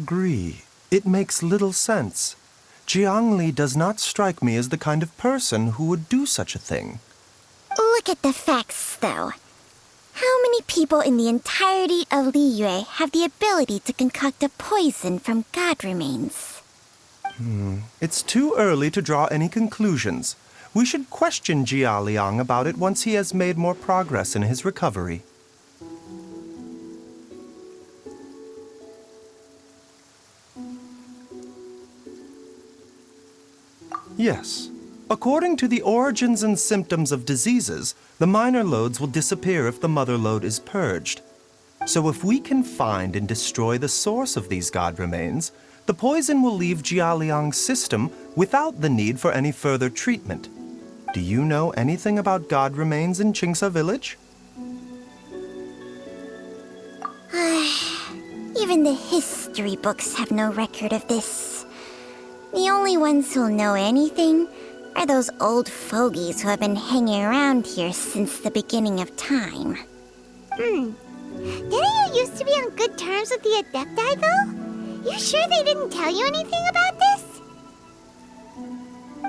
agree. It makes little sense. Jiangli does not strike me as the kind of person who would do such a thing. Look at the facts, though. How many people in the entirety of Liyue have the ability to concoct a poison from god remains? It's too early to draw any conclusions. We should question Jia Liang about it once he has made more progress in his recovery. Yes. According to the origins and symptoms of diseases, the minor loads will disappear if the mother load is purged. So if we can find and destroy the source of these god remains, the poison will leave Jia Liang's system without the need for any further treatment. Do you know anything about god remains in Qingsa village? Even the history books have no record of this. The only ones who'll know anything are those old fogies who have been hanging around here since the beginning of time. Didn't you used to be on good terms with the Adepti, though? You sure they didn't tell you anything about this?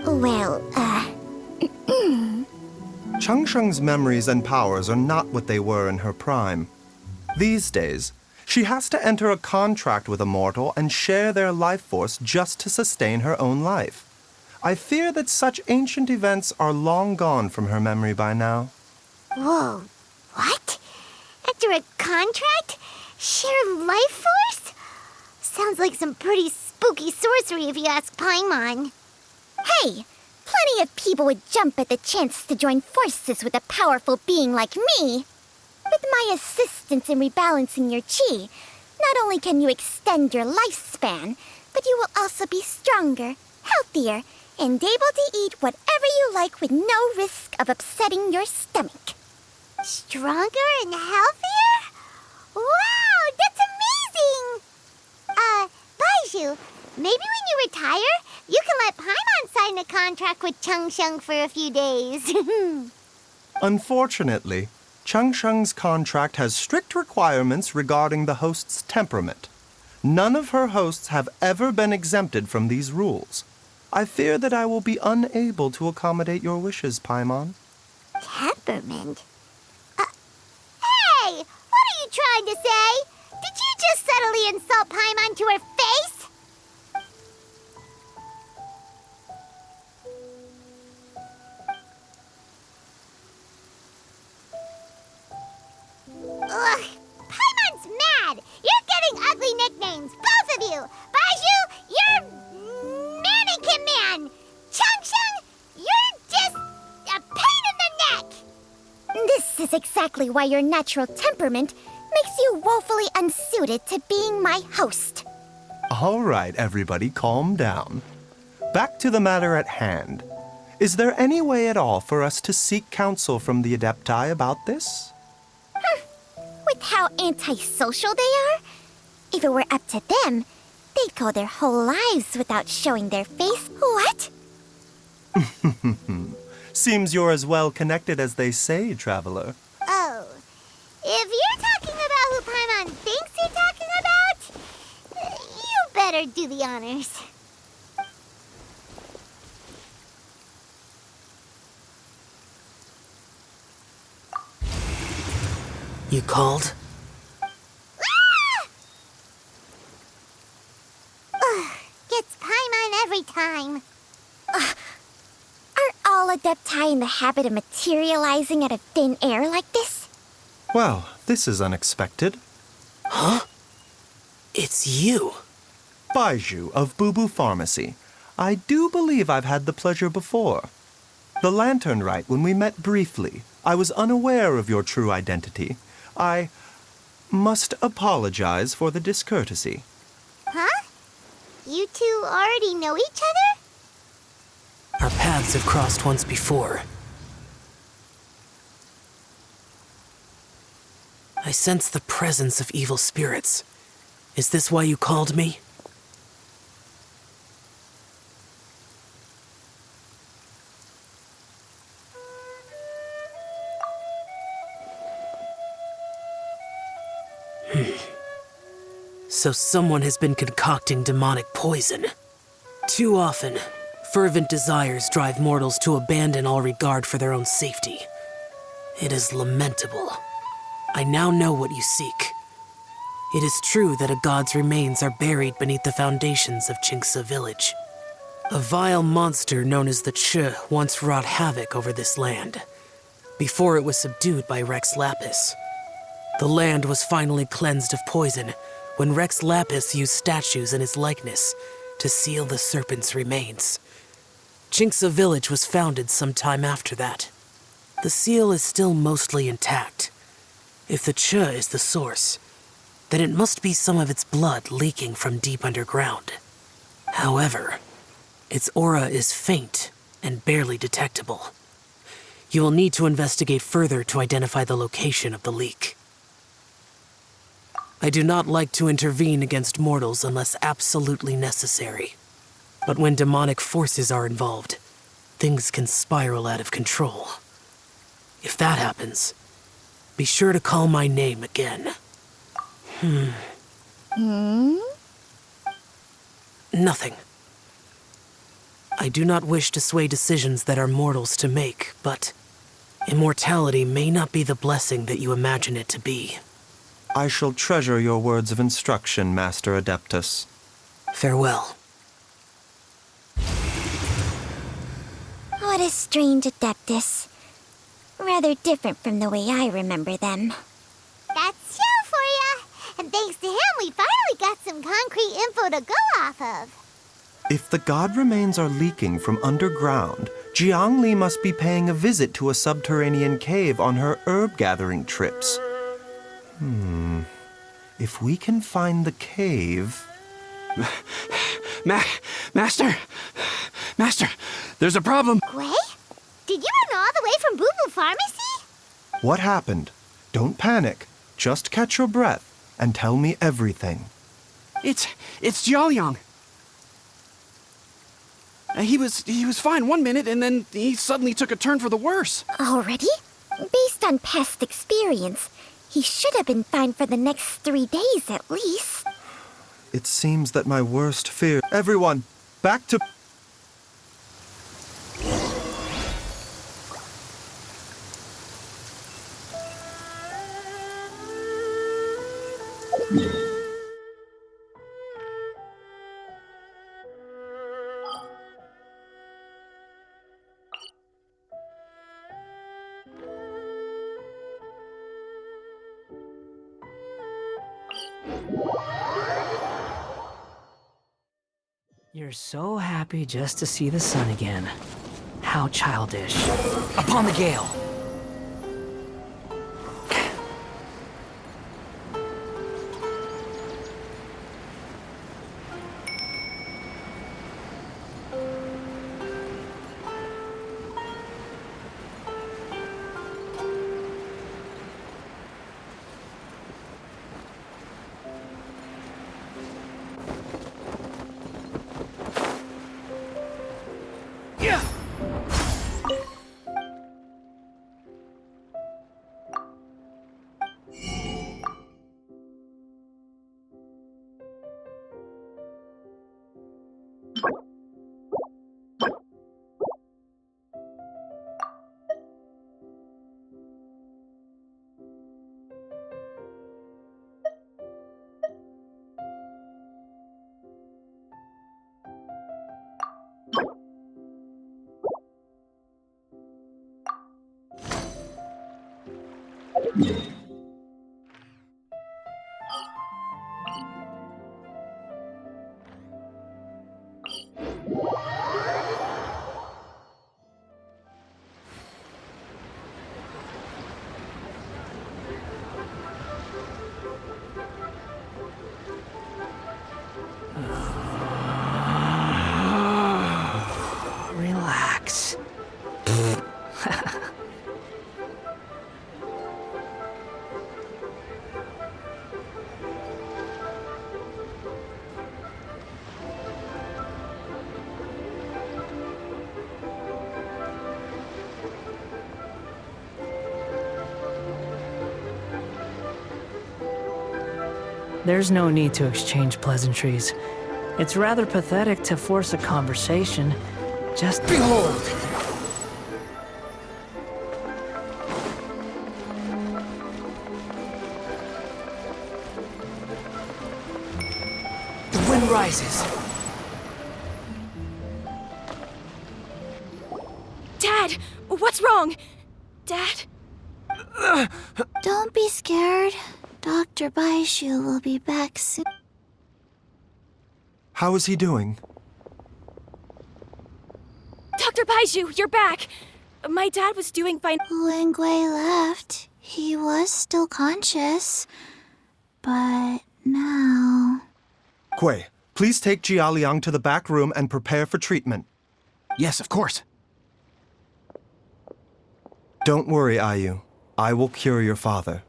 Well, Changsheng's memories and powers are not what they were in her prime. These days, she has to enter a contract with a mortal and share their life force just to sustain her own life. I fear that such ancient events are long gone from her memory by now. Whoa, what? After a contract? Share life force? Sounds like some pretty spooky sorcery if you ask Paimon. hey! Plenty of people would jump at the chance to join forces with a powerful being like me. With my assistance in rebalancing your chi, not only can you extend your lifespan, but you will also be stronger, healthier, and able to eat whatever you like with no risk of upsetting your stomach. Stronger and healthier? Wow, that's amazing! Baiju, maybe when you retire, you can let Paimon sign a contract with Changsheng for a few days. Unfortunately, Changsheng's contract has strict requirements regarding the host's temperament. None of her hosts have ever been exempted from these rules. I fear that I will be unable to accommodate your wishes, Paimon. Temperament? Hey! What are you trying to say? Did you just subtly insult Paimon to her face? Ugh! Paimon's mad! You're getting ugly nicknames, both of you! Baiju, you're Mannequin Man! Changsheng, you're just a pain in the neck! This is exactly why your natural temperament makes you woefully unsuited to being my host. All right, everybody, calm down. Back to the matter at hand. Is there any way at all for us to seek counsel from the Adepti about this? With how antisocial they are, if it were up to them, they'd go their whole lives without showing their face. What? Seems you're as well connected as they say, traveler. Oh, if you're talking about who Paimon thinks you're talking about, you better do the honors. You called? Gets Paimon every time. Aren't all Adepti in the habit of materializing out of thin air like this? Well, this is unexpected. Huh? It's you. Baiju of Boo Boo Pharmacy. I do believe I've had the pleasure before. The Lantern Rite, when we met briefly, I was unaware of your true identity. I must apologize for the discourtesy. Huh? You two already know each other? Our paths have crossed once before. I sense the presence of evil spirits. Is this why you called me? So someone has been concocting demonic poison. Too often, fervent desires drive mortals to abandon all regard for their own safety. It is lamentable. I now know what you seek. It is true that a god's remains are buried beneath the foundations of Chinxa village. A vile monster known as the Ch once wrought havoc over this land, before it was subdued by Rex Lapis. The land was finally cleansed of poison when Rex Lapis used statues in his likeness to seal the serpent's remains. Chinxa village was founded some time after that. The seal is still mostly intact. If the Ch is the source, then it must be some of its blood leaking from deep underground. However, its aura is faint and barely detectable. You will need to investigate further to identify the location of the leak. I do not like to intervene against mortals unless absolutely necessary. But when demonic forces are involved, things can spiral out of control. If that happens, be sure to call my name again. Nothing. I do not wish to sway decisions that are mortals to make, but immortality may not be the blessing that you imagine it to be. I shall treasure your words of instruction, Master Adeptus. Farewell. What a strange Adeptus. Rather different from the way I remember them. That's Shell for ya! And thanks to him, we finally got some concrete info to go off of. If the god remains are leaking from underground, Jiangli must be paying a visit to a subterranean cave on her herb-gathering trips. If we can find the cave... Master, there's a problem. Gray? Did you run all the way from Boo Boo Pharmacy? What happened? Don't panic. Just catch your breath and tell me everything. It's Jiaoyang. He was fine one minute, and then he suddenly took a turn for the worse. Already? Based on past experience, he should have been fine for the next 3 days at least. It seems that my worst fear... Everyone, back to... You're so happy just to see the sun again. How childish. Upon the gale! Relax. There's no need to exchange pleasantries. It's rather pathetic to force a conversation. Just behold! The wind rises. Dad! What's wrong? Dad? Don't be scared. Dr. Baishu will be back soon. How is he doing? Dr. Baiju, you're back! My dad was doing fine. When Gui left, he was still conscious. But now... Gui, please take Jialiang to the back room and prepare for treatment. Yes, of course. Don't worry, Ayu. I will cure your father.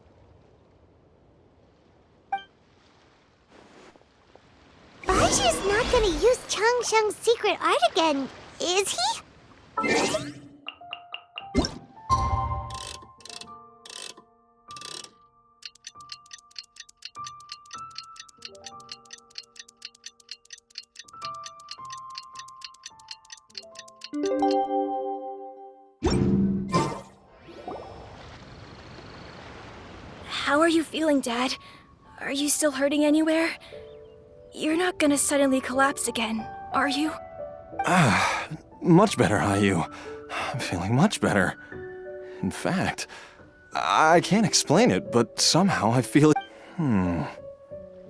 Baishu's not gonna use Chang Sheng's secret art again, is he? How are you feeling, Dad? Are you still hurting anywhere? You're not gonna suddenly collapse again, are you? Much better, Ayu. I'm feeling much better. In fact, I can't explain it, but somehow I feel...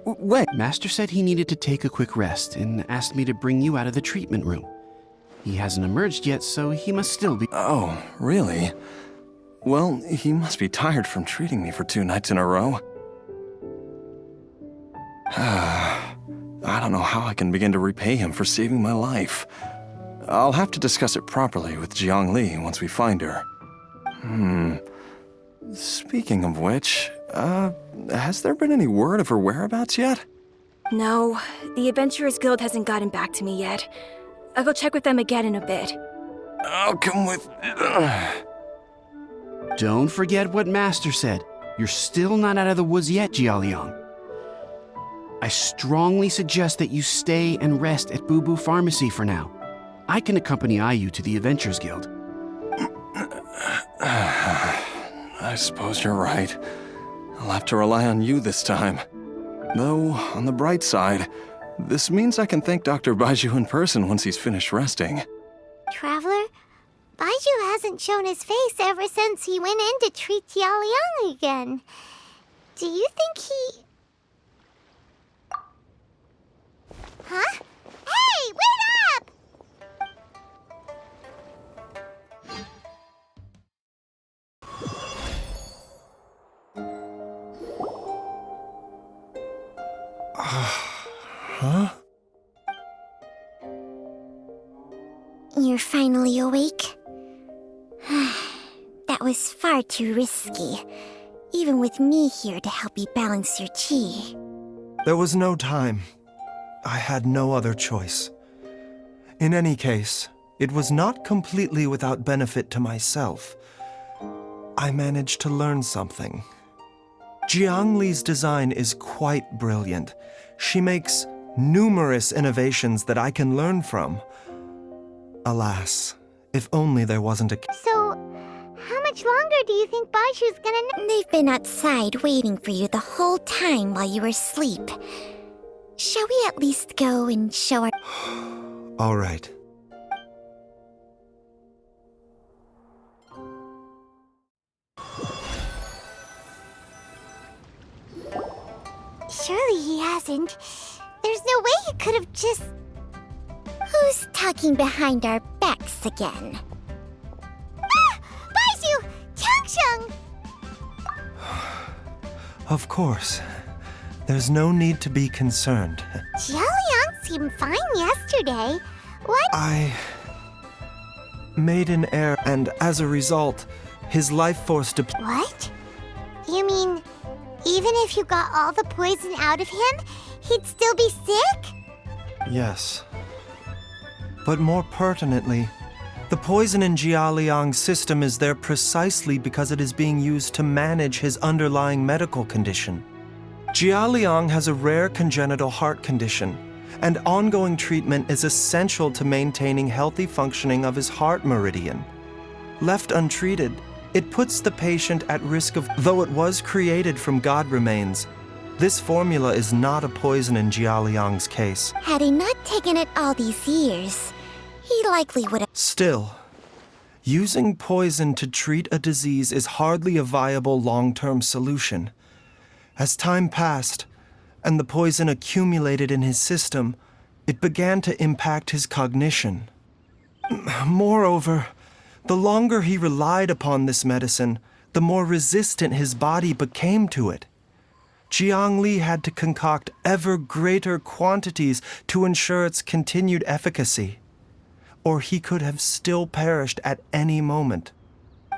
Wait. Master said he needed to take a quick rest and asked me to bring you out of the treatment room. He hasn't emerged yet, so he must still be... Oh, really? Well, he must be tired from treating me for 2 nights in a row. I don't know how I can begin to repay him for saving my life. I'll have to discuss it properly with Jiang Li once we find her. Speaking of which, has there been any word of her whereabouts yet? No, the Adventurers Guild hasn't gotten back to me yet. I'll go check with them again in a bit. I'll come with... Don't forget what Master said. You're still not out of the woods yet, Jialiang. I strongly suggest that you stay and rest at Boo Boo Pharmacy for now. I can accompany Ayu to the Adventurers Guild. I suppose you're right. I'll have to rely on you this time. Though, on the bright side, this means I can thank Dr. Baiju in person once he's finished resting. Traveler, Baiju hasn't shown his face ever since he went in to treat Jialiang again. Do you think he... Huh? Hey, wait up! Huh? You're finally awake? That was far too risky, even with me here to help you balance your chi. There was no time. I had no other choice. In any case, it was not completely without benefit to myself. I managed to learn something. Jiang Li's design is quite brilliant. She makes numerous innovations that I can learn from. Alas, if only there wasn't a... So, how much longer do you think Baishu's gonna... They've been outside waiting for you the whole time while you were asleep. Shall we at least go and show our... All right. Surely he hasn't. There's no way he could have just... Who's talking behind our backs again? Ah! Baishu! Changsheng! Of course. There's no need to be concerned. Jialiang seemed fine yesterday. What? I made an error, and as a result, his life force What? You mean, even if you got all the poison out of him, he'd still be sick? Yes. But more pertinently, the poison in Jialiang's system is there precisely because it is being used to manage his underlying medical condition. Jialiang has a rare congenital heart condition, and ongoing treatment is essential to maintaining healthy functioning of his heart meridian. Left untreated, it puts the patient at risk of, though it was created from God remains, this formula is not a poison in Jialiang's case. Had he not taken it all these years, he likely would have. Still, using poison to treat a disease is hardly a viable long-term solution. As time passed, and the poison accumulated in his system, it began to impact his cognition. Moreover, the longer he relied upon this medicine, the more resistant his body became to it. Jiang Li had to concoct ever greater quantities to ensure its continued efficacy, or he could have still perished at any moment.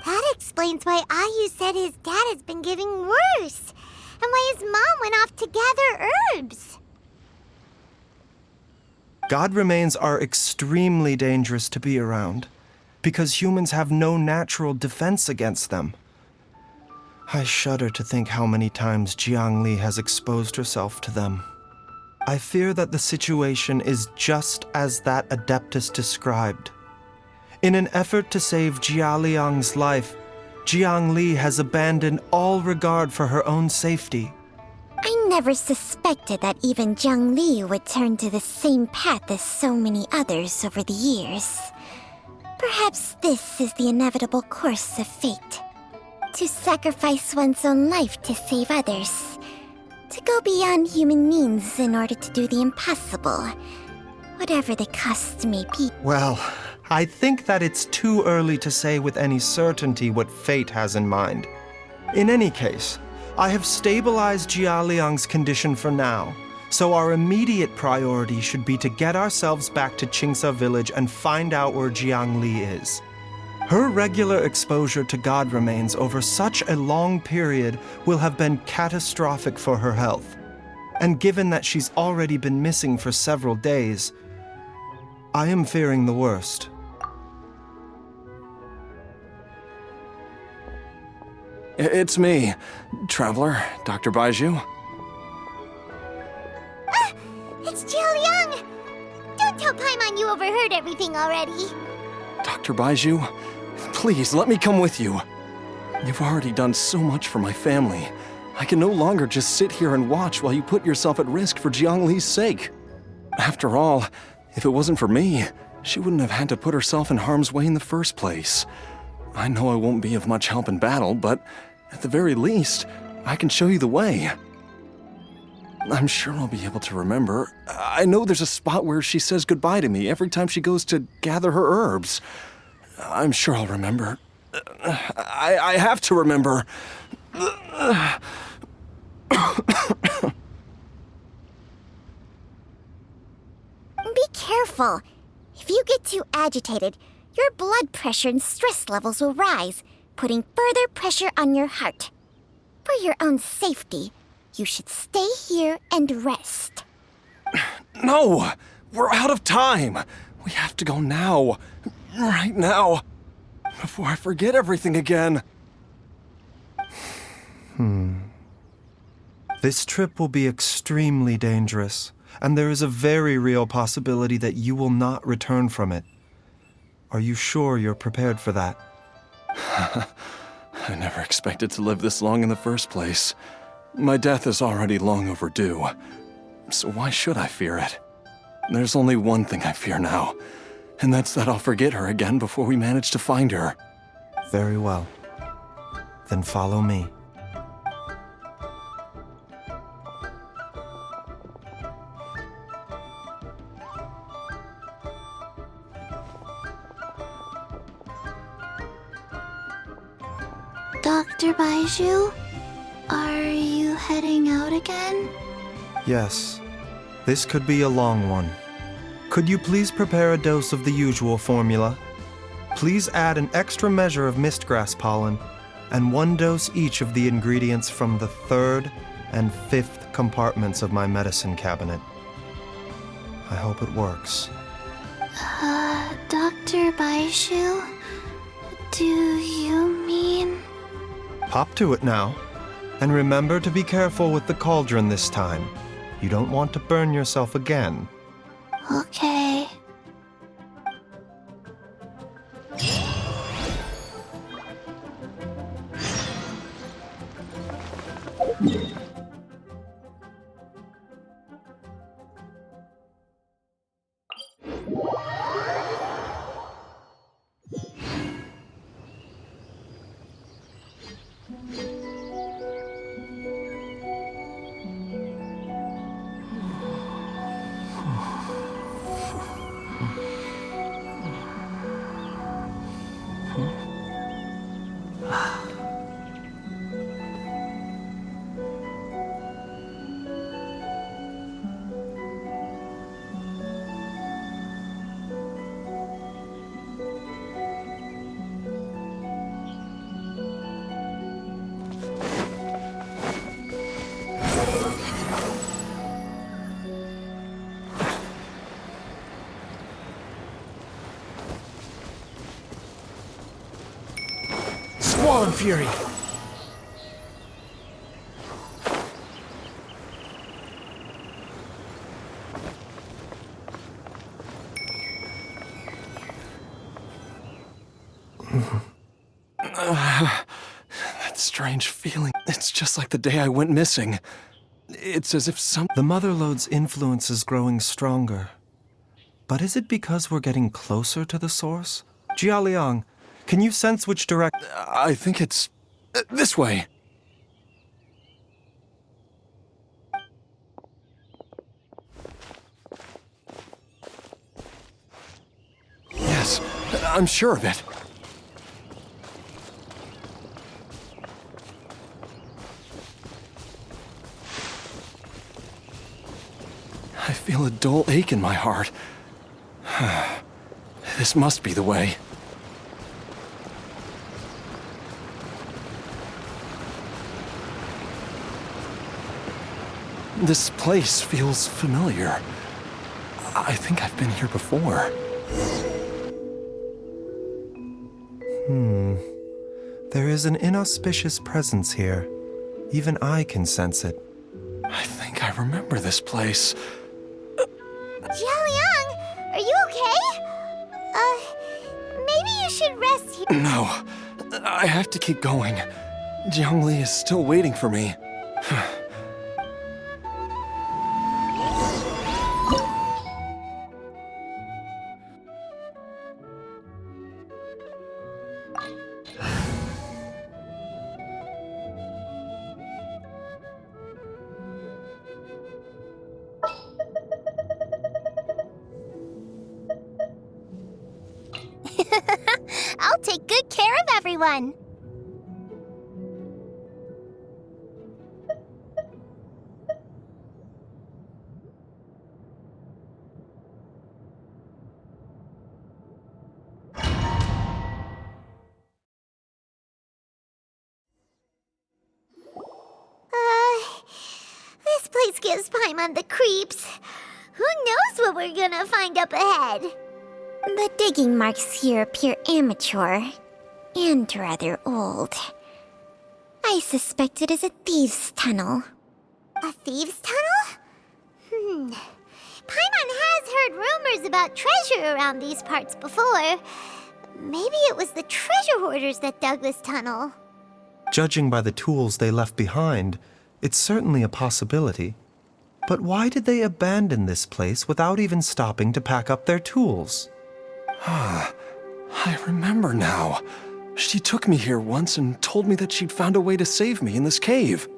That explains why Ayu said his dad has been getting worse, and why his mom went off to gather herbs. God remains are extremely dangerous to be around, because humans have no natural defense against them. I shudder to think how many times Jiang Li has exposed herself to them. I fear that the situation is just as that Adeptus described. In an effort to save Jialiang's life, Jiang Li has abandoned all regard for her own safety. I never suspected that even Jiang Li would turn to the same path as so many others over the years. Perhaps this is the inevitable course of fate. To sacrifice one's own life to save others. To go beyond human means in order to do the impossible. Whatever the cost may be. Well, I think that it's too early to say with any certainty what fate has in mind. In any case, I have stabilized Jialiang's condition for now, so our immediate priority should be to get ourselves back to Qingsa village and find out where Jiang Li is. Her regular exposure to God remains over such a long period will have been catastrophic for her health. And given that she's already been missing for several days, I am fearing the worst. It's me, Traveler, Dr. Baiju. Ah! It's Jialiang! Don't tell Paimon you overheard everything already. Dr. Baiju, please let me come with you. You've already done so much for my family. I can no longer just sit here and watch while you put yourself at risk for Jiang Li's sake. After all, if it wasn't for me, she wouldn't have had to put herself in harm's way in the first place. I know I won't be of much help in battle, but at the very least, I can show you the way. I'm sure I'll be able to remember. I know there's a spot where she says goodbye to me every time she goes to gather her herbs. I'm sure I'll remember. I have to remember. Be careful. If you get too agitated, your blood pressure and stress levels will rise, putting further pressure on your heart. For your own safety, you should stay here and rest. No! We're out of time! We have to go now. Right now. Before I forget everything again. This trip will be extremely dangerous, and there is a very real possibility that you will not return from it. Are you sure you're prepared for that? I never expected to live this long in the first place. My death is already long overdue, so why should I fear it? There's only one thing I fear now, and that's that I'll forget her again before we manage to find her. Very well. Then follow me. Dr. Baiju, are you heading out again? Yes. This could be a long one. Could you please prepare a dose of the usual formula? Please add an extra measure of mistgrass pollen and 1 dose each of the ingredients from the 3rd and 5th compartments of my medicine cabinet. I hope it works. Dr. Baiju, do you mean... Hop to it now, And remember to be careful with the cauldron this time. You don't want to burn yourself again. Okay. Squall and Fury! That strange feeling. It's just like the day I went missing. It's as if The Mother Lode's influence is growing stronger. But is it because we're getting closer to the source? Jialiang, can you sense which direct... I think it's this way. Yes, I'm sure of it. I feel a dull ache in my heart. This must be the way. This place feels familiar. I think I've been here before. There is an inauspicious presence here. Even I can sense it. I think I remember this place. Jialiang, are you okay? Maybe you should rest here. No, I have to keep going. Jiangli is still waiting for me. I'll take good care of everyone. This place gives Paimon the creeps. Who knows what we're gonna find up ahead? The digging marks here appear amateur and rather old. I suspect it is a thieves' tunnel. A thieves' tunnel? Paimon has heard rumors about treasure around these parts before. Maybe it was the treasure hoarders that dug this tunnel. Judging by the tools they left behind, it's certainly a possibility. But why did they abandon this place without even stopping to pack up their tools? I remember now. She took me here once and told me that she'd found a way to save me in this cave.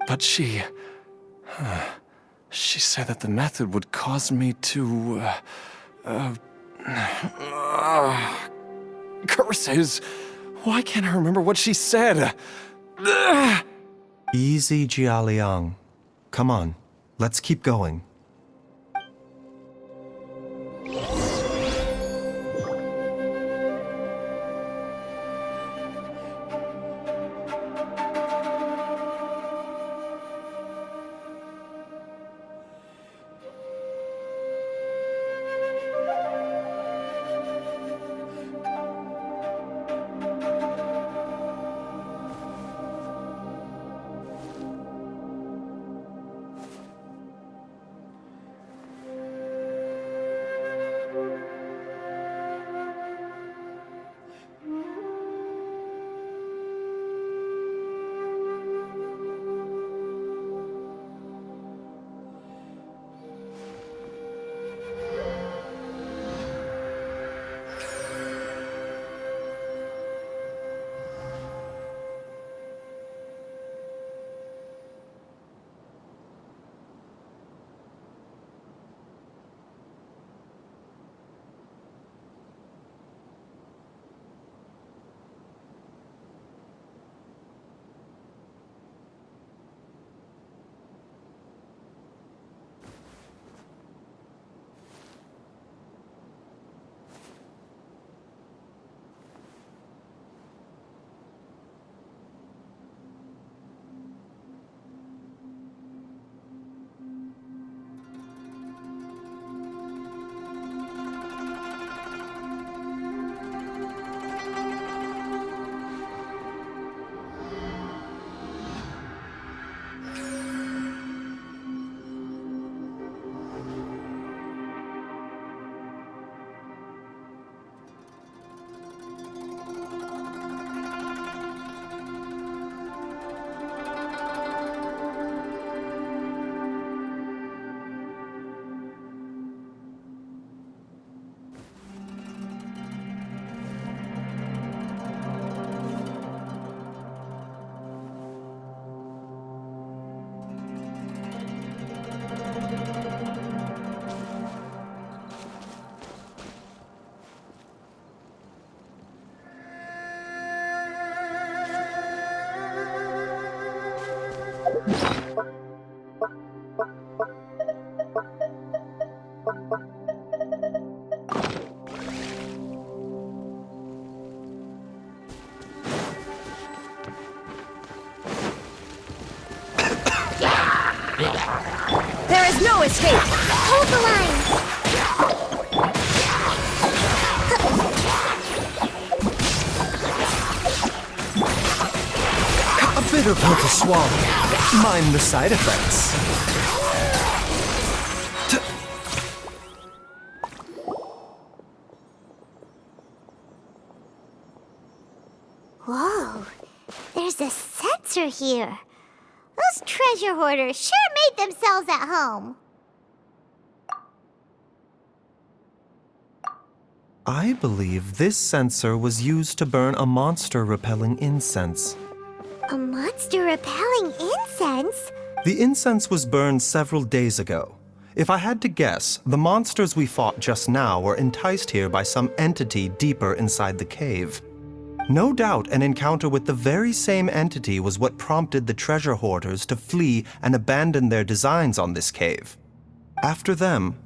But she said that the method would cause me to, curses! Why can't I remember what she said? Easy, Jialiang. Come on, let's keep going. Hold the line. A bitter pill to swallow. Mind the side effects. Whoa, there's a sensor here. Those treasure hoarders sure made themselves at home. I believe this sensor was used to burn a monster-repelling incense. A monster repelling incense? The incense was burned several days ago. If I had to guess, the monsters we fought just now were enticed here by some entity deeper inside the cave. No doubt an encounter with the very same entity was what prompted the treasure hoarders to flee and abandon their designs on this cave. After them,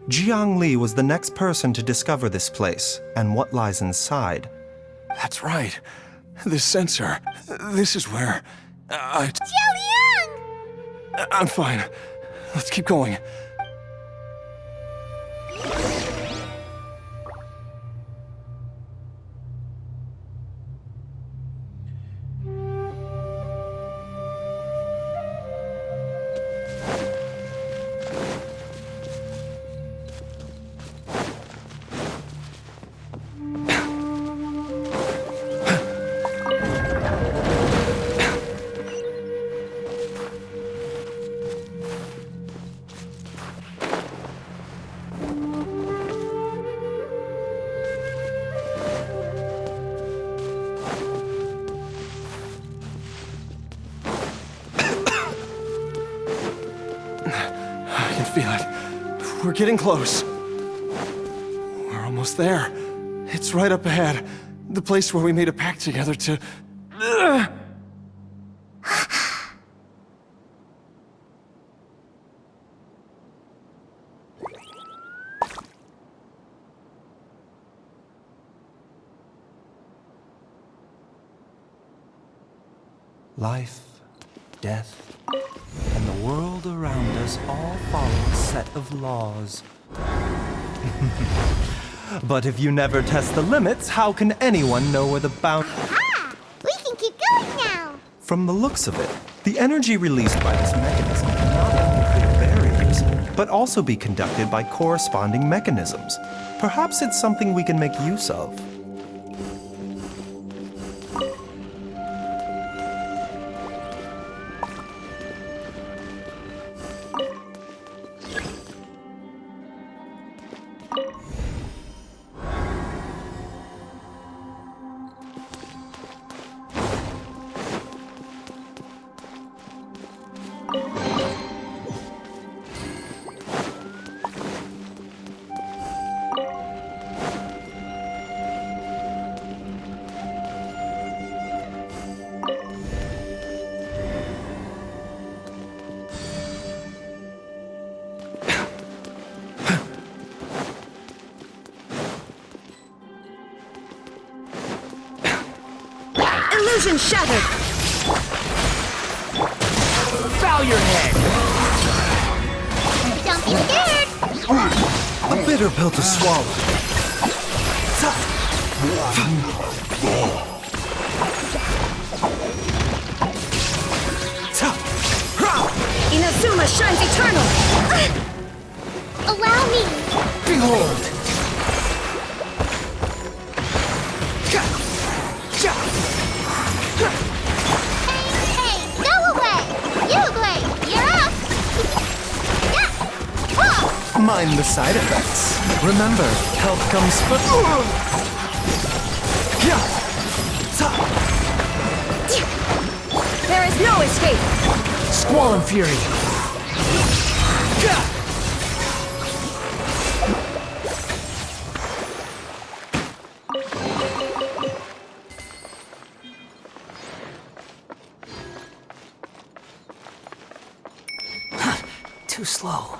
Jiang Li was the next person to discover this place and what lies inside. That's right. This sensor. This is where... Xiaoliang! I'm fine. Let's keep going. Feel it. We're getting close. We're almost there. It's right up ahead. The place where we made a pact together to... Life, death, and the world around us all follow a set of laws. But if you never test the limits, how can anyone know where the bound... Ah! We can keep going now! From the looks of it, the energy released by this mechanism can not only clear barriers, but also be conducted by corresponding mechanisms. Perhaps it's something we can make use of. Illusion shattered! Bow your head! Don't be scared! A bitter pill to swallow. Inazuma shines eternal! Allow me! Behold! Hey, go away! You, Blade, you're up! Yeah! Oh! Mind the side effects. Remember, health comes first. There is no escape! Squall and Fury! Too slow.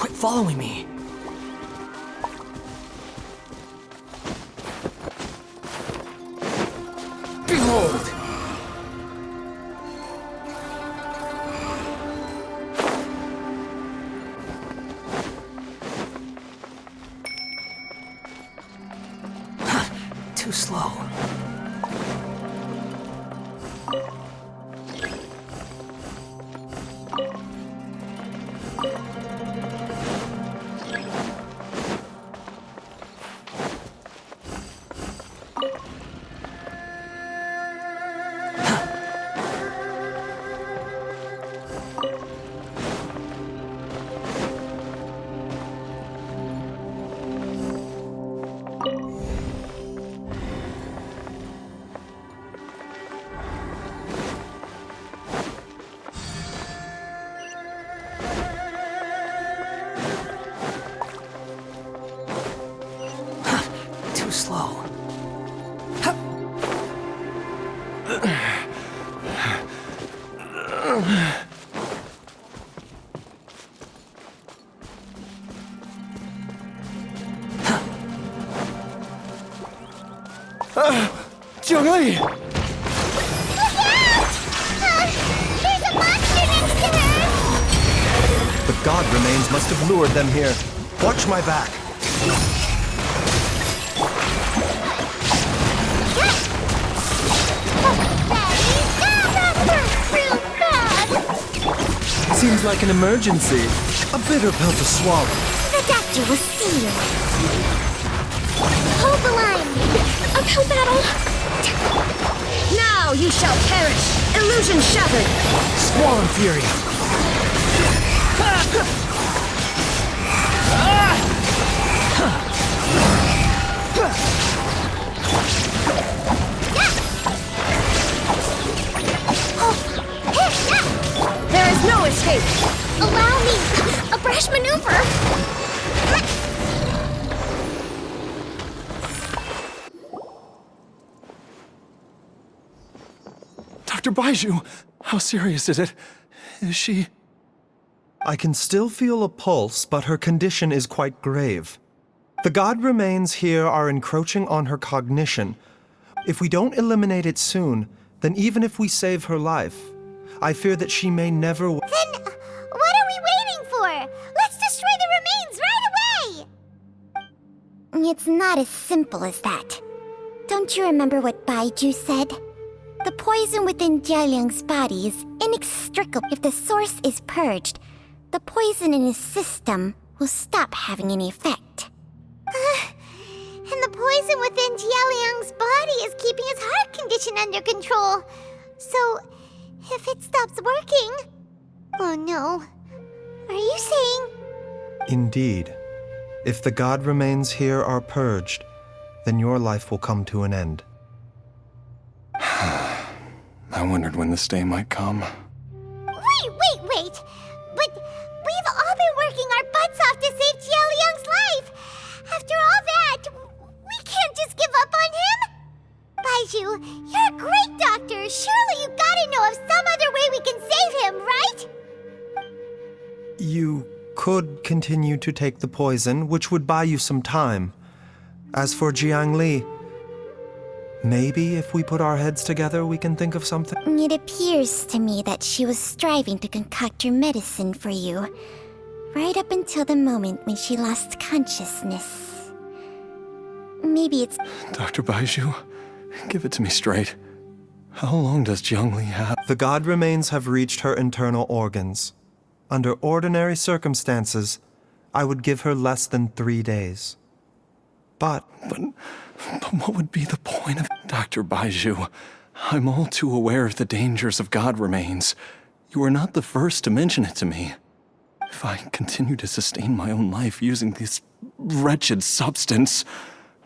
Quit following me. Behold! Too slow. Too slow. Jiangli! There's a monster next to her! The god remains must have lured them here. Watch my back. Seems like an emergency. A bitter pill to swallow. The doctor will see you. Hold the line! Uphill battle! Now you shall perish! Illusion shattered! Squall and fury. There is no escape! Allow me! A brash maneuver! Dr. Baiju, how serious is it? Is she... I can still feel a pulse, but her condition is quite grave. The god remains here are encroaching on her cognition. If we don't eliminate it soon, then even if we save her life, I fear that she may never... Then what are we waiting for? Let's destroy the remains right away! It's not as simple as that. Don't you remember what Baiju said? The poison within Jialiang's body is inextricable. If the source is purged, the poison in his system will stop having any effect. And the poison within Jialiang's body is keeping his heart condition under control. So, if it stops working... Oh no. Are you saying... Indeed. If the god remains here are purged, then your life will come to an end. I wondered when this day might come. Wait! But we've all been working our butts off to save Jialiang's life! After all that, we can't just give up on him! Baiju, you're a great doctor! Surely you gotta know of some other way we can save him, right? You could continue to take the poison, which would buy you some time. As for Jiang Li, maybe if we put our heads together, we can think of something. It appears to me that she was striving to concoct your medicine for you, right up until the moment when she lost consciousness. Maybe it's... Dr. Baiju, give it to me straight. How long does Jiang Li have? The god remains have reached her internal organs. Under ordinary circumstances, I would give her less than 3 days. But what would be the point of... Dr. Baiju, I'm all too aware of the dangers of god remains. You are not the first to mention it to me. If I continue to sustain my own life using this wretched substance,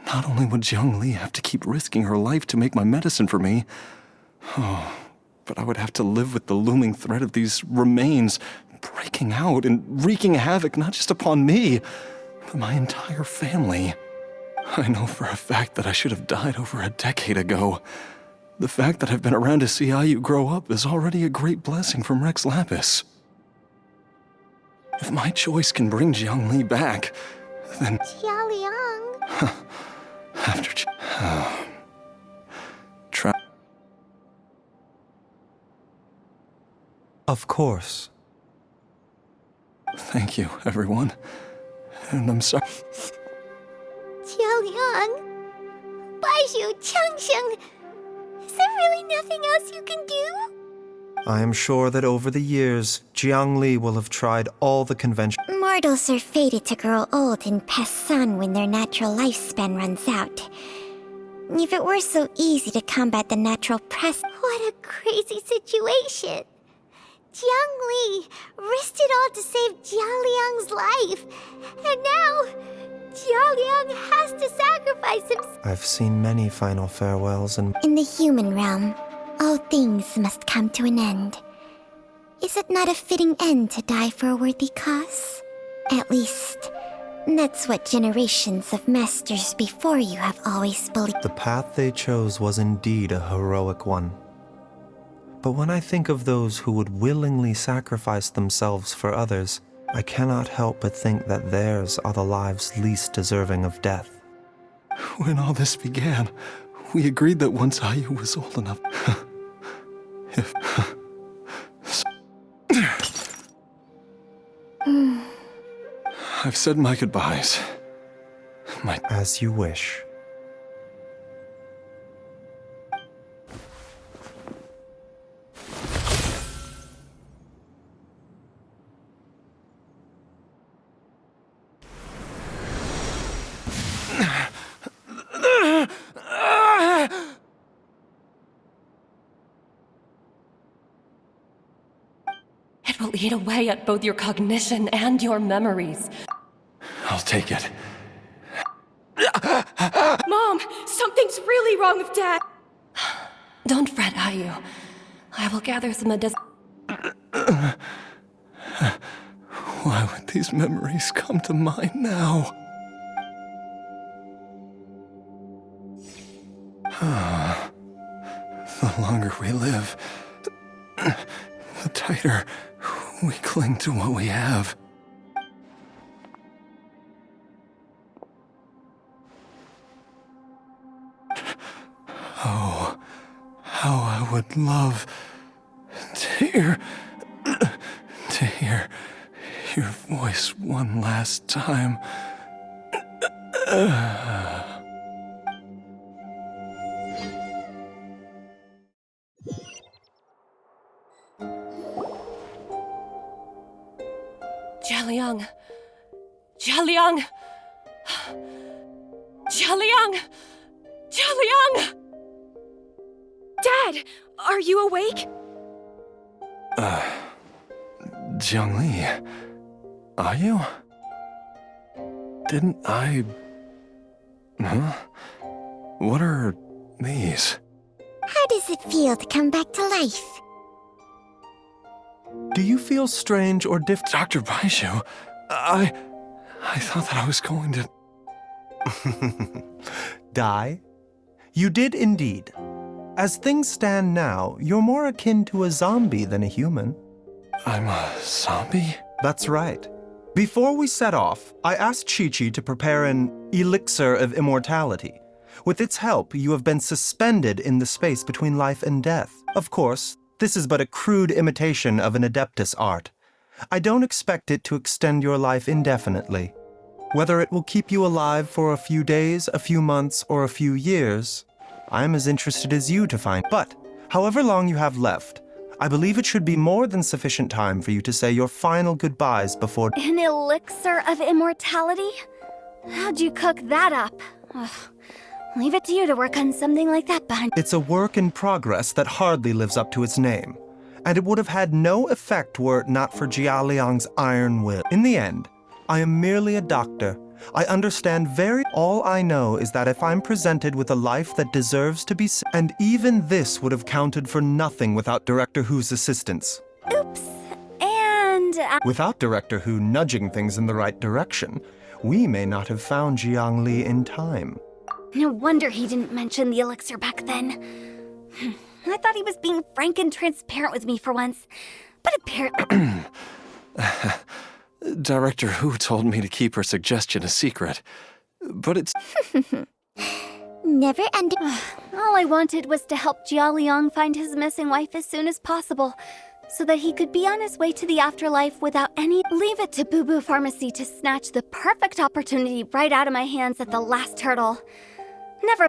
not only would Jiang Li have to keep risking her life to make my medicine for me, but I would have to live with the looming threat of these remains breaking out and wreaking havoc not just upon me, but my entire family. I know for a fact that I should have died over a decade ago. The fact that I've been around to see how you grow up is already a great blessing from Rex Lapis. If my choice can bring Jiangli back, then Jialiang. after Of course. Thank you, everyone. And I'm sorry. Jialiang. Baizhu, Changsheng. Is there really nothing else you can do? I am sure that over the years, Jiangli will have tried all the conventions. Mortals are fated to grow old and pass on when their natural lifespan runs out. If it were so easy to combat the natural What a crazy situation. Jiang Li risked it all to save Jialiang's life. And now, Jialiang has to sacrifice himself. I've seen many final farewells and In the human realm, all things must come to an end. Is it not a fitting end to die for a worthy cause? At least, that's what generations of masters before you have always believed. the path they chose was indeed a heroic one. But when I think of those who would willingly sacrifice themselves for others, I cannot help but think that theirs are the lives least deserving of death. When all this began, we agreed that once Ayu was old enough. if. I've said my goodbyes. As you wish. It will eat away at both your cognition and your memories. I'll take it. Mom, something's really wrong with Dad. Don't fret, Ayu. I will gather some medicinal. Why would these memories come to mind now? The longer we live, the tighter we cling to what we have. Oh, how I would love to hear your voice one last time. Jialiang. Jialiang. Jialiang. Jialiang. Dad, are you awake? Jiangli, are you? Didn't I... Huh? What are these? How does it feel to come back to life? Do you feel strange or different? Dr. Baizhu, I thought that I was going to... Die? You did indeed. As things stand now, you're more akin to a zombie than a human. I'm a zombie? That's right. Before we set off, I asked Chi-Chi to prepare an elixir of immortality. With its help, you have been suspended in the space between life and death. Of course, this is but a crude imitation of an Adeptus art. I don't expect it to extend your life indefinitely. Whether it will keep you alive for a few days, a few months, or a few years, I'm as interested as you to find. But, however long you have left, I believe it should be more than sufficient time for you to say your final goodbyes before... An elixir of immortality? How'd you cook that up? Ugh. Leave it to you to work on something like that behind. It's a work in progress that hardly lives up to its name, and it would have had no effect were it not for Jialiang's iron will. In the end, I am merely a doctor. I understand all I know is that if I'm presented with a life that deserves to be and even this would have counted for nothing without Director Who's assistance. Oops. And... Without Director Who nudging things in the right direction, we may not have found Jiangli in time. No wonder he didn't mention the elixir back then. I thought he was being frank and transparent with me for once. But apparently... Director Hu told me to keep her suggestion a secret. But it's... Never ending. All I wanted was to help Jialiang find his missing wife as soon as possible, so that he could be on his way to the afterlife without any... Leave it to Boo Boo Pharmacy to snatch the perfect opportunity right out of my hands at the last hurdle. Never...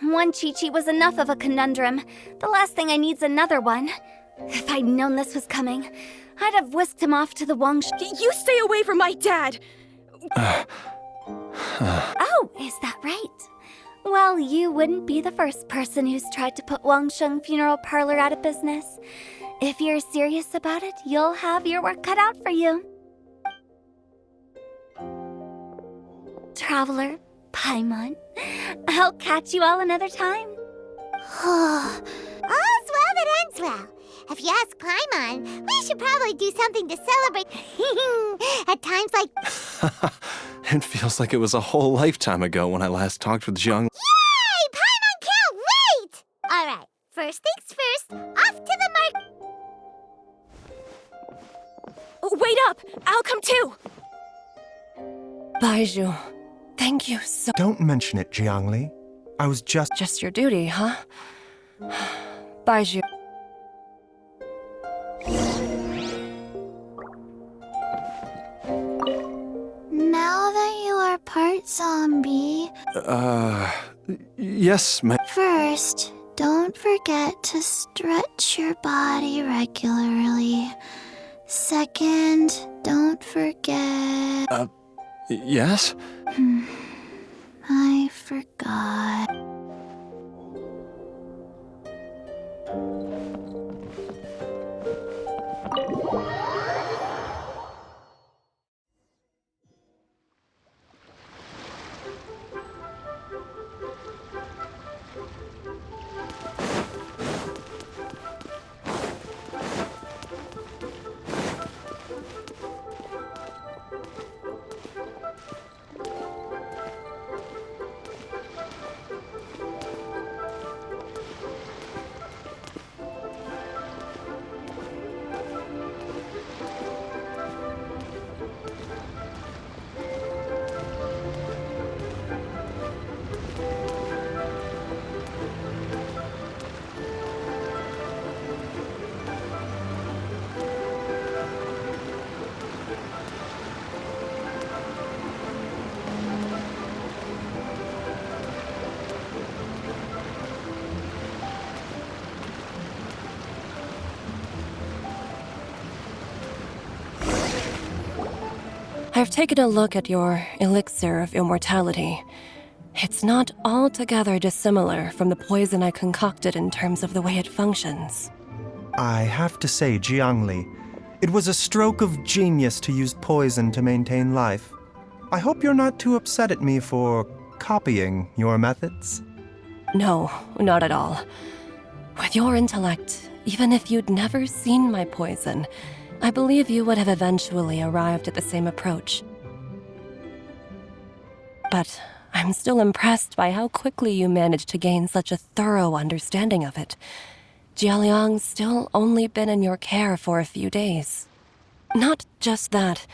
One Chi-Chi was enough of a conundrum. The last thing I need's another one. If I'd known this was coming, I'd have whisked him off to the You stay away from my dad! Oh, is that right? Well, you wouldn't be the first person who's tried to put Wangsheng Funeral Parlor out of business. If you're serious about it, you'll have your work cut out for you. Traveler, Paimon, I'll catch you all another time. All's well that ends well. If you ask Paimon, we should probably do something to celebrate at times like... It feels like it was a whole lifetime ago when I last talked with Jiang. Yay! Paimon can't wait! Alright, first things first, off to the Wait up! I'll come too! Baizhu, thank you so... Don't mention it, Jiangli. I was just... Just your duty, huh? Baizhu. Now that you are part zombie... Yes, ma'am. First, don't forget to stretch your body regularly. Second, don't forget... Yes? I forgot. I've taken a look at your elixir of immortality. It's not altogether dissimilar from the poison I concocted in terms of the way it functions. I have to say, Jiangli, it was a stroke of genius to use poison to maintain life. I hope you're not too upset at me for copying your methods. No, not at all. With your intellect, even if you'd never seen my poison, I believe you would have eventually arrived at the same approach. But I'm still impressed by how quickly you managed to gain such a thorough understanding of it. Jialiang's still only been in your care for a few days. Not just that,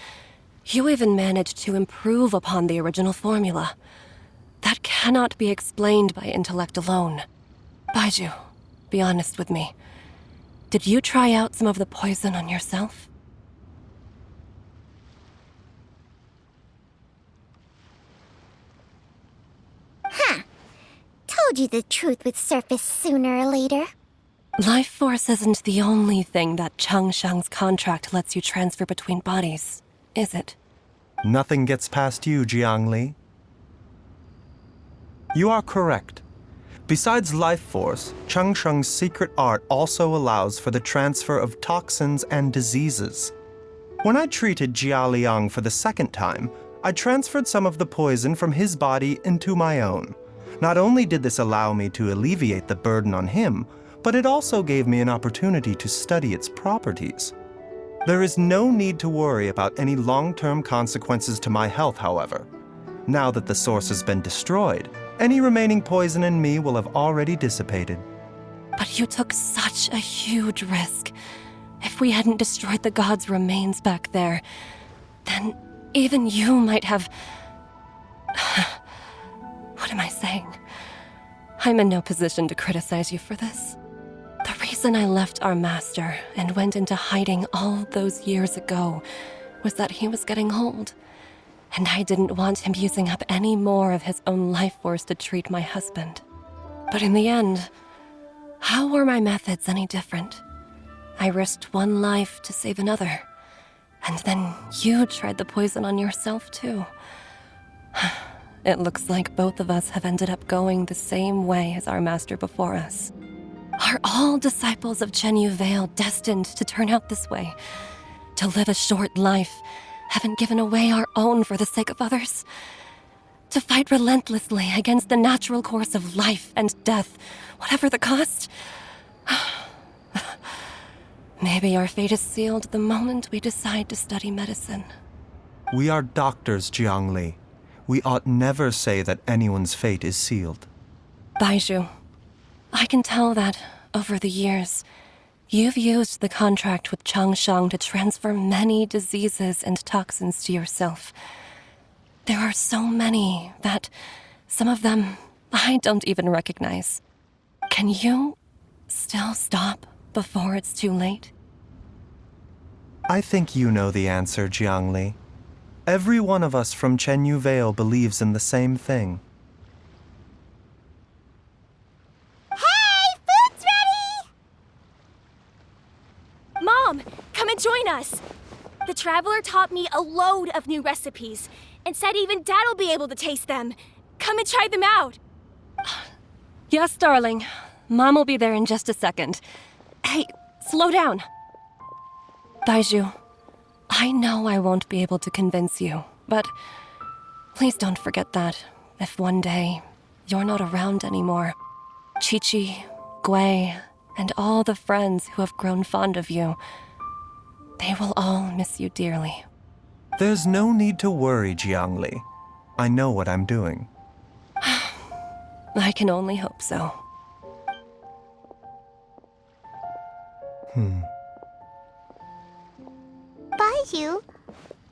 you even managed to improve upon the original formula. That cannot be explained by intellect alone. Baizhu, be honest with me. Did you try out some of the poison on yourself? Huh. Told you the truth would surface sooner or later. Life force isn't the only thing that Changsheng's contract lets you transfer between bodies, is it? Nothing gets past you, Jiangli. You are correct. Besides life force, Changsheng's secret art also allows for the transfer of toxins and diseases. When I treated Jialiang for the second time, I transferred some of the poison from his body into my own. Not only did this allow me to alleviate the burden on him, but it also gave me an opportunity to study its properties. There is no need to worry about any long-term consequences to my health, however. Now that the source has been destroyed, any remaining poison in me will have already dissipated. But you took such a huge risk. If we hadn't destroyed the god's remains back there, then even you might have... What am I saying? I'm in no position to criticize you for this. The reason I left our master and went into hiding all those years ago was that he was getting old, and I didn't want him using up any more of his own life force to treat my husband. But in the end, how were my methods any different? I risked one life to save another, and then you tried the poison on yourself too. It looks like both of us have ended up going the same way as our master before us. Are all disciples of Chenyu Vale destined to turn out this way? To live a short life, having given away our own for the sake of others? To fight relentlessly against the natural course of life and death, whatever the cost? Maybe our fate is sealed the moment we decide to study medicine. We are doctors, Jiangli. We ought never say that anyone's fate is sealed. Baizhu, I can tell that, over the years, you've used the contract with Changshang to transfer many diseases and toxins to yourself. There are so many that, some of them, I don't even recognize. Can you still stop before it's too late? I think you know the answer, Jiangli. Every one of us from Chenyu Vale believes in the same thing. Hey, food's ready! Mom, come and join us. The Traveler taught me a load of new recipes and said even Dad'll be able to taste them. Come and try them out. Yes, darling. Mom will be there in just a second. Hey, slow down. Baizhu, I know I won't be able to convince you, but please don't forget that if one day you're not around anymore, Chi-Chi, Gui, and all the friends who have grown fond of you, they will all miss you dearly. There's no need to worry, Jiangli. I know what I'm doing. I can only hope so. Baizhu,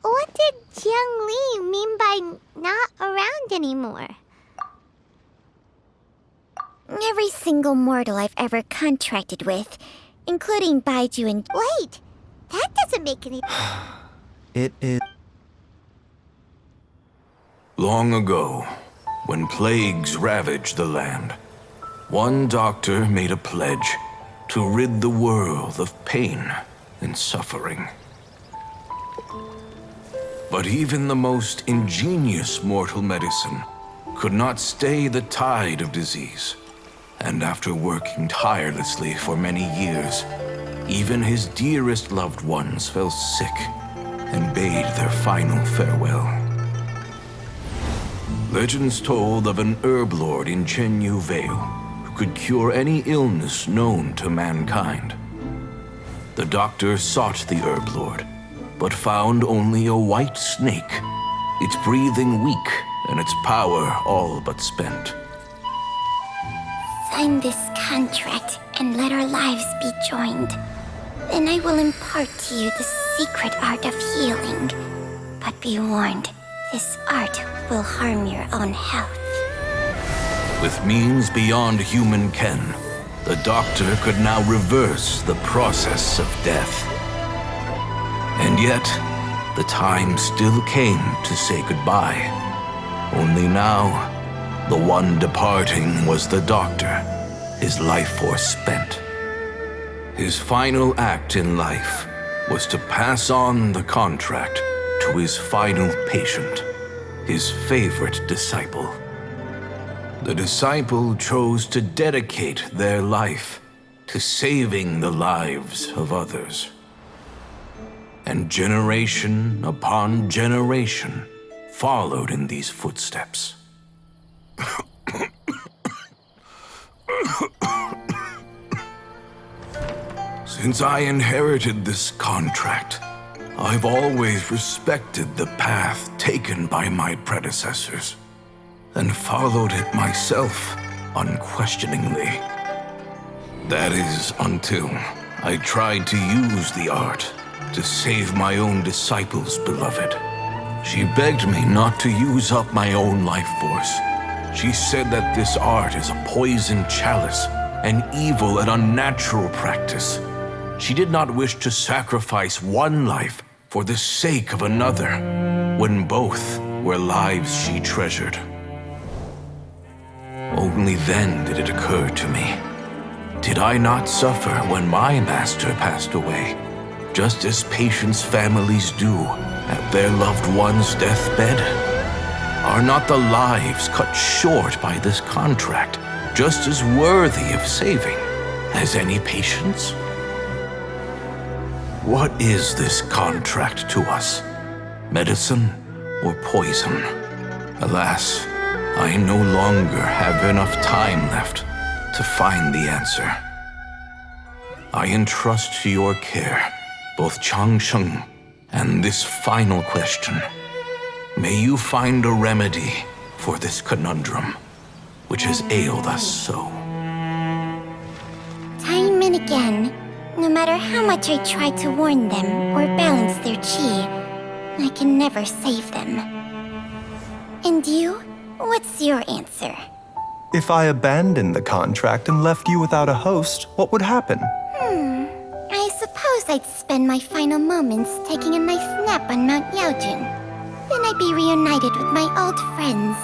what did Jiang Li mean by not around anymore? Every single mortal I've ever contracted with, including Baizhu and... Wait, that doesn't make any... It is... Long ago, when plagues ravaged the land, one doctor made a pledge to rid the world of pain and suffering. But even the most ingenious mortal medicine could not stay the tide of disease. And after working tirelessly for many years, even his dearest loved ones fell sick and bade their final farewell. Legends told of an herb lord in Chenyu Vale who could cure any illness known to mankind. The doctor sought the herb lord, but found only a white snake, its breathing weak and its power all but spent. Sign this contract and let our lives be joined. Then I will impart to you the secret art of healing. But be warned, this art will harm your own health. With means beyond human ken, the doctor could now reverse the process of death. And yet, the time still came to say goodbye. Only now, the one departing was the doctor, his life force spent. His final act in life was to pass on the contract to his final patient, his favorite disciple. The disciple chose to dedicate their life to saving the lives of others. And generation upon generation followed in these footsteps. Since I inherited this contract, I've always respected the path taken by my predecessors and followed it myself unquestioningly. That is, until I tried to use the art to save my own disciples, beloved. She begged me not to use up my own life force. She said that this art is a poisoned chalice, an evil and unnatural practice. She did not wish to sacrifice one life for the sake of another, when both were lives she treasured. Only then did it occur to me. Did I not suffer when my master passed away, just as patients' families do at their loved one's deathbed? Are not the lives cut short by this contract just as worthy of saving as any patient's? What is this contract to us? Medicine or poison? Alas, I no longer have enough time left to find the answer. I entrust to your care both Changsheng and this final question. May you find a remedy for this conundrum, which has ailed us so. Time and again, no matter how much I try to warn them or balance their chi, I can never save them. And you? What's your answer? If I abandoned the contract and left you without a host, what would happen? I suppose I'd spend my final moments taking a nice nap on Mount Yaojun. Then I'd be reunited with my old friends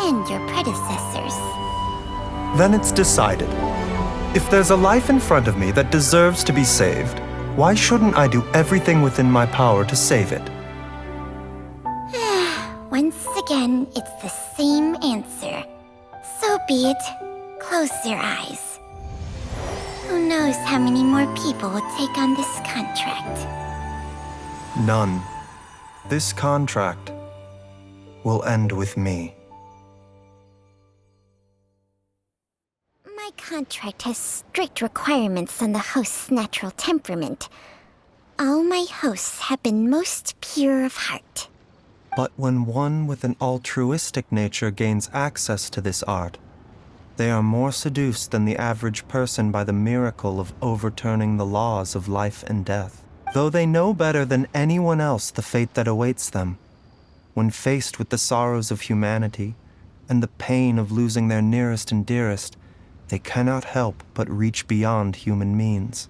and your predecessors. Then it's decided. If there's a life in front of me that deserves to be saved, why shouldn't I do everything within my power to save it? Once again, it's the same answer. So be it. Close your eyes. Who knows how many more people will take on this contract? None. This contract will end with me. My contract has strict requirements on the host's natural temperament. All my hosts have been most pure of heart. But when one with an altruistic nature gains access to this art, they are more seduced than the average person by the miracle of overturning the laws of life and death. Though they know better than anyone else the fate that awaits them, when faced with the sorrows of humanity and the pain of losing their nearest and dearest, they cannot help but reach beyond human means.